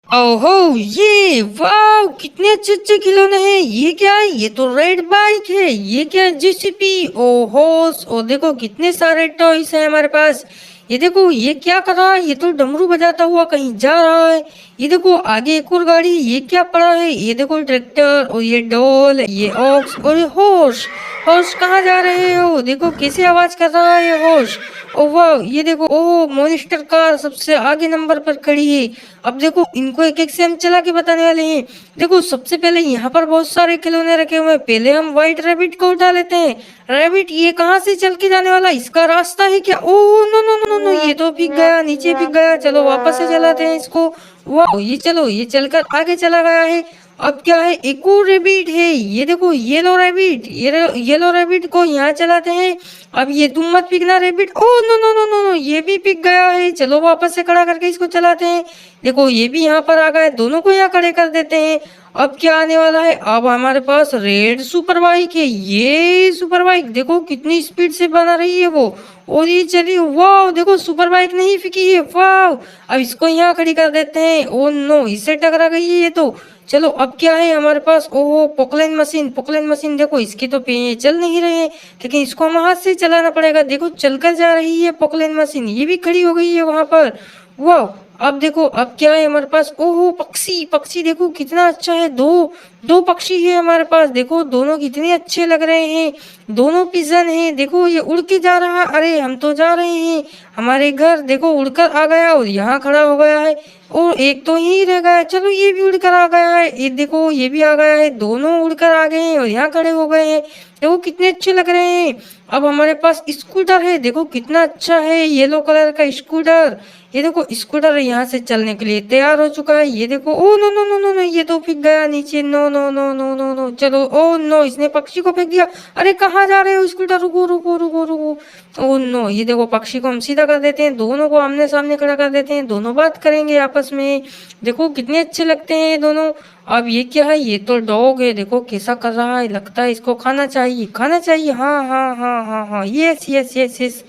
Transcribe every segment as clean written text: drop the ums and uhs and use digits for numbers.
ओहो ये वाह कितने अच्छे अच्छे खिलौने हैं। ये क्या है? ये तो रेड बाइक है। ये क्या है? जेसीपी। ओहो। ओ देखो कितने सारे टॉयस हैं हमारे पास। ये देखो ये क्या कर रहा है? ये तो डमरू बजाता हुआ कहीं जा रहा है। ये देखो आगे एक और गाड़ी। ये क्या पड़ा है? ये देखो ट्रैक्टर और ये डोल, ये ऑक्स और ये हॉर्स। हॉर्स कहाँ जा रहे हो? देखो कैसे आवाज कर रहा है ये हॉर्स। ओ वाह ये देखो, ओ मॉन्स्टर कार सबसे आगे नंबर पर खड़ी है। अब देखो इनको एक एक से हम चला के बताने वाले हैं। देखो सबसे पहले यहाँ पर बहुत सारे खिलौने रखे हुए हैं। पहले हम व्हाइट रैबिट को उठा लेते हैं। रैबिट ये कहाँ से चल के जाने वाला? इसका रास्ता है क्या? Oh no no no no, ये तो भीग गया, नीचे भीग गया। चलो वापस से चलाते हैं इसको। वाह ये चलो ये चलकर आगे चला गया है। अब क्या है? एक और रैबिट है। ये देखो येलो रैबिट। ये येलो रैबिट को यहाँ चलाते हैं। अब ये तुम मत पिघना rabbit. Oh no no no no no, ये भी पिघ गया है। चलो वापस से खड़ा करके इसको चलाते हैं। देखो ये भी यहाँ पर आ गए। दोनों को यहाँ खड़े कर देते हैं। अब क्या आने वाला है? अब हमारे पास रेड सुपर बाइक है। ये सुपर बाइक देखो कितनी स्पीड से बना रही है वो। और ये चली, वाह देखो सुपर बाइक नहीं फीकी है। वाह अब इसको यहाँ खड़ी कर देते हैं। ओ नो, इससे टकरा गई है ये तो। चलो अब क्या है हमारे पास? ओहो पोकलैन मशीन। पोकलैन मशीन देखो इसके तो पे चल नहीं रहे हैं, लेकिन इसको हम हाथ से चलाना पड़ेगा। देखो चलकर जा रही है पोकलैन मशीन। ये भी खड़ी हो गई है वहां पर। वाह अब देखो अब क्या है हमारे पास? ओहो पक्षी। पक्षी देखो कितना अच्छा है। दो दो पक्षी है हमारे पास। देखो दोनों कितने अच्छे लग रहे हैं। दोनों पिजन हैं। देखो ये उड़ के जा रहा है। अरे हम तो जा रहे हैं हमारे घर। देखो उड़कर आ गया और यहाँ खड़ा हो गया है। और एक तो यही रह गया। चलो ये भी उड़कर आ गया है। ये देखो ये भी आ गया है। दोनों उड़कर आ गए हैं और यहाँ खड़े हो गए हैं। देखो कितने अच्छे लग रहे हैं। अब हमारे पास स्कूटर है। देखो कितना अच्छा है येलो कलर का स्कूटर। ये देखो स्कूटर यहाँ से चलने के लिए तैयार हो चुका है। ये देखो, oh no no no no no, ये तो फेंक गया नीचे। No no no no no no, चलो। ओ नो, इसने पक्षी को फेंक दिया। अरे कहाँ जा रहे हो स्कूटर? रुको रुको रुको रुको। ओ नो, ये देखो पक्षी को हम सीधा कर देते हैं। दोनों को आमने सामने खड़ा कर देते हैं। दोनों बात करेंगे आपस में। देखो कितने अच्छे लगते हैं ये दोनों। अब ये क्या है? ये तो डॉग है। देखो कैसा कर रहा है। लगता है इसको खाना चाहिए, खाना चाहिए। हाँ हाँ हाँ हाँ हाँ, यस यस यस यस।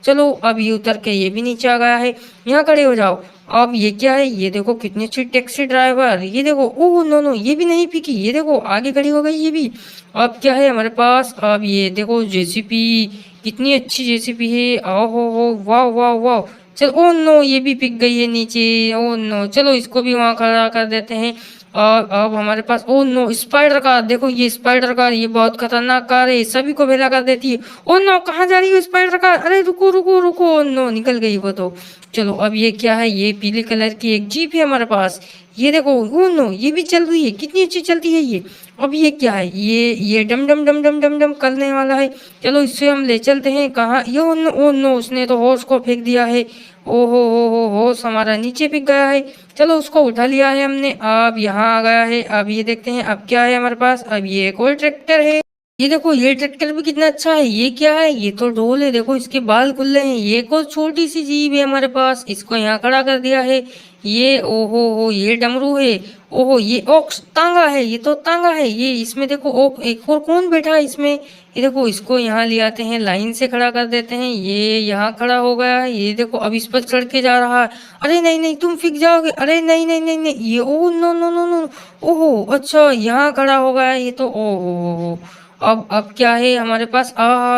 चलो अब ये उतर के ये भी नीचे आ गया है। यहाँ खड़े हो जाओ। अब ये क्या है? ये देखो कितनी अच्छी टैक्सी ड्राइवर। ये देखो, ओह नो नो, ये भी नहीं पीकी। ये देखो आगे खड़ी हो गई ये भी। अब क्या है हमारे पास? अब ये देखो जेसीपी। कितनी अच्छी जेसीपी है। ओहो हो, वाह वाह वाह। चलो, ओ नो, ये भी पिक गई है नीचे। ओ नो, चलो इसको भी वहां खड़ा कर देते हैं। और अब हमारे पास, ओ नो, स्पाइडर कार। देखो ये स्पाइडर कार, ये बहुत खतरनाक कार है। सभी को भेला कर देती है। ओ नो, कहाँ जा रही हो स्पाइडर कार? अरे रुको रुको रुको। ओ नो, निकल गई वो तो। चलो अब ये क्या है? ये पीले कलर की एक जीप है हमारे पास। ये देखो, ओ नो, ये भी चल रही है। कितनी अच्छी चलती है ये। अब ये क्या है? ये डम डम डम डम डम डम करने वाला है। चलो इससे हम ले चलते हैं। कहाँ ये? ओ नो, उसने तो हॉर्स को फेंक दिया है। ओ हो, हॉर्स हमारा नीचे बिक गया है। चलो उसको उठा लिया है हमने। अब यहाँ आ गया है। अब ये देखते हैं अब क्या है हमारे पास। अब ये एक और ट्रैक्टर है। ये देखो ये ट्रैक्टर भी कितना अच्छा है। ये क्या है? ये तो ढोल है। देखो इसके बाल खुले हैं। ये को छोटी सी जीभ है हमारे पास। इसको यहाँ खड़ा कर दिया है। ये ओहो हो, ये डमरू है। ओहो, ये ओक्स तांगा है। ये तो तांगा है। ये इसमें देखो, ओ एक और कौन बैठा है इसमें? ये देखो इसको यहाँ ले आते हैं, लाइन से खड़ा कर देते हैं। ये यहाँ खड़ा हो गया है। ये देखो अब इस पर चढ़ के जा रहा है। अरे नहीं नहीं, तुम फिक जाओगे। अरे नहीं नहीं नहीं नहीं, ये oh no no no no. ओहो अच्छा, यहाँ खड़ा हो गया है ये तो। ओहो, अब क्या है हमारे पास?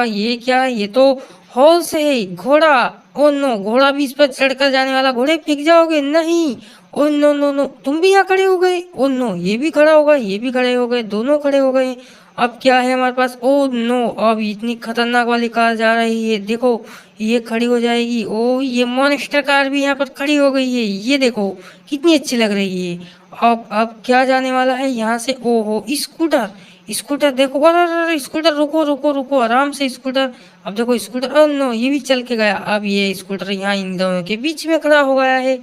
ये क्या है? ये तो हॉर्स है, घोड़ा। ओ नो, घोड़ा भी इस पर चढ़कर जाने वाला। घोड़े फिक जाओगे? नहीं। ओ नो नो नो, तुम भी यहाँ खड़े हो गए। ओ नो, ये भी खड़ा हो गए, ये भी खड़े हो गए, दोनों खड़े हो गए। अब क्या है हमारे पास? ओ नो, अब इतनी खतरनाक वाली कार जा रही है। देखो ये खड़ी हो जाएगी। ओ ये मॉन्स्टर कार भी यहाँ पर खड़ी हो गई है। ये देखो कितनी अच्छी लग रही है। अब क्या जाने वाला है यहाँ से? ओहो स्कूटर। स्कूटर देखो, अरे स्कूटर, रुको रुको रुको, आराम से स्कूटर। अब देखो स्कूटर, ओ नो, ये भी चल के गया। अब ये स्कूटर यहाँ इन दोनों के बीच में खड़ा हो गया है।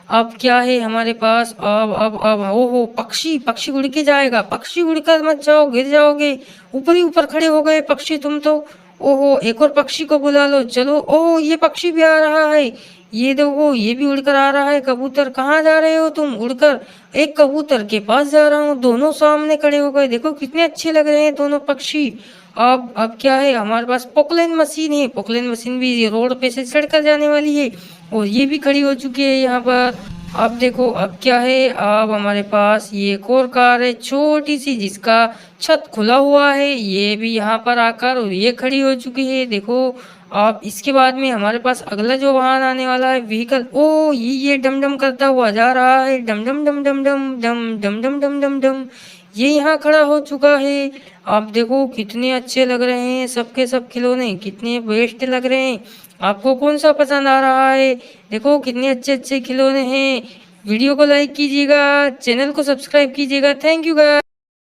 अब क्या है हमारे पास? अब ओहो पक्षी। पक्षी उड़ के जाएगा। पक्षी उड़कर मत जाओ, गिर जाओगे। ऊपर ही ऊपर खड़े हो गए पक्षी तुम तो। ओहो, एक और पक्षी को बुला लो। चलो, ओह ये पक्षी भी आ रहा है। ये देखो ये भी उड़कर आ रहा है। कबूतर, कहाँ जा रहे हो तुम उड़कर? एक कबूतर के पास जा रहा हूँ। दोनों सामने खड़े हो गए। देखो कितने अच्छे लग रहे हैं दोनों पक्षी। अब क्या है हमारे पास? पोकलैन मशीन है। पोकलैन मशीन भी ये रोड पे से चढ़कर जाने वाली है। और ये भी खड़ी हो चुकी है यहाँ पर। अब देखो अब क्या है, अब हमारे पास ये एक और कार है छोटी सी जिसका छत खुला हुआ है, ये भी यहाँ पर आकर और ये खड़ी हो चुकी है। देखो अब इसके बाद में हमारे पास अगला जो वाहन आने वाला है व्हीकल, ओ ये डम डम करता हुआ जा रहा है, डम डम डम डम डम डम डम डम डम डम डम, ये यहाँ खड़ा हो चुका है। आप देखो कितने अच्छे लग रहे हैं, सबके सब खिलौने कितने बेस्ट लग रहे हैं। आपको कौन सा पसंद आ रहा है? देखो कितने अच्छे अच्छे खिलौने हैं। वीडियो को लाइक कीजिएगा, चैनल को सब्सक्राइब कीजिएगा। Thank you guys.